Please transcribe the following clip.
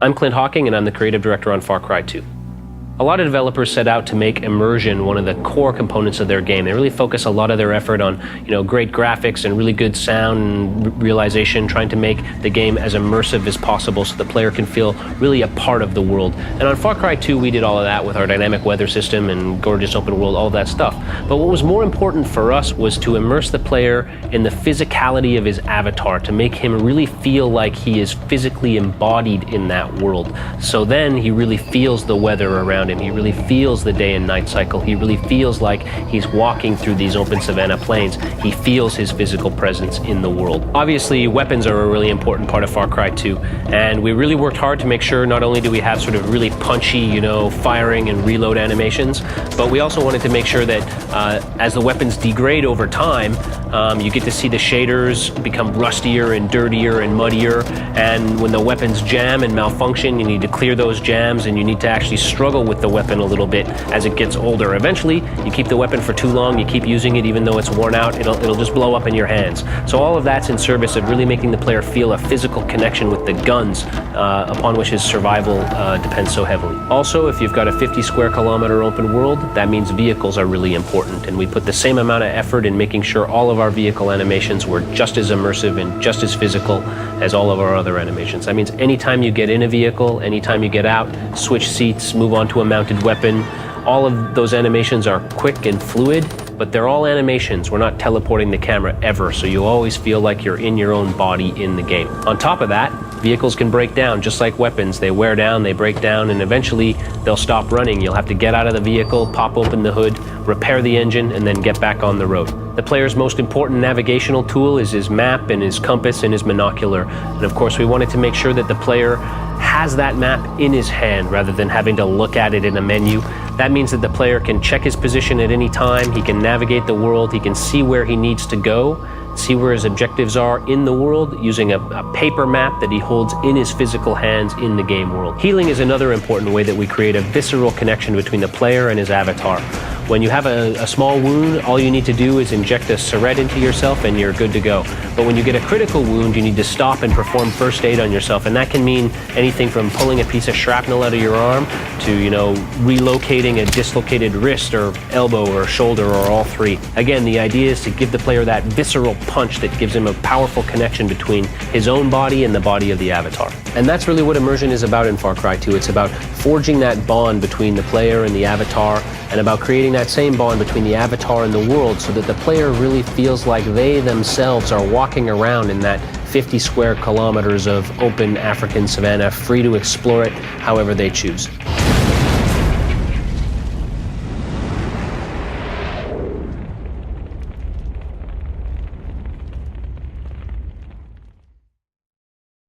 I'm Clint Hawking, and I'm the creative director on Far Cry 2. A lot of developers set out to make immersion one of the core components of their game. They really focus a lot of their effort on, great graphics and really good sound and realization, trying to make the game as immersive as possible so the player can feel really a part of the world. And on Far Cry 2, we did all of that with our dynamic weather system and gorgeous open world, all of that stuff. But what was more important for us was to immerse the player in the physicality of his avatar, to make him really feel like he is physically embodied in that world. So then he really feels the weather around him. He really feels the day and night cycle. He really feels like he's walking through these open savanna plains. He feels his physical presence in the world. Obviously, weapons are a really important part of Far Cry 2, and we really worked hard to make sure not only do we have sort of really punchy, firing and reload animations, but we also wanted to make sure that as the weapons degrade over time, you get to see the shaders become rustier and dirtier and muddier, and when the weapons jam and malfunction, you need to clear those jams, and you need to actually struggle with the weapon a little bit as it gets older. Eventually, you keep the weapon for too long, you keep using it even though it's worn out, it'll just blow up in your hands. So all of that's in service of really making the player feel a physical connection with the guns upon which his survival depends so heavily. Also, if you've got a 50 square kilometer open world, that means vehicles are really important, and we put the same amount of effort in making sure all of our vehicle animations were just as immersive and just as physical as all of our other animations. That means anytime you get in a vehicle, anytime you get out, switch seats, move on to a mounted weapon, all of those animations are quick and fluid, but they're all animations. We're not teleporting the camera ever, so you always feel like you're in your own body in the game. On top of that, vehicles can break down just like weapons. They wear down, they break down, and eventually they'll stop running. You'll have to get out of the vehicle, pop open the hood, repair the engine, and then get back on the road. The player's most important navigational tool is his map and his compass and his monocular. And of course, we wanted to make sure that the player has that map in his hand rather than having to look at it in a menu. That means that the player can check his position at any time, he can navigate the world, he can see where he needs to go, see where his objectives are in the world using a paper map that he holds in his physical hands in the game world. Healing is another important way that we create a visceral connection between the player and his avatar. When you have a small wound, all you need to do is inject a syringe into yourself and you're good to go. But when you get a critical wound, you need to stop and perform first aid on yourself, and that can mean anything from pulling a piece of shrapnel out of your arm to, relocating a dislocated wrist or elbow or shoulder or all three. Again, the idea is to give the player that visceral punch that gives him a powerful connection between his own body and the body of the avatar. And that's really what immersion is about in Far Cry 2. It's about forging that bond between the player and the avatar, and about creating that same bond between the avatar and the world so that the player really feels like they themselves are walking around in that 50 square kilometers of open African savanna, free to explore it however they choose.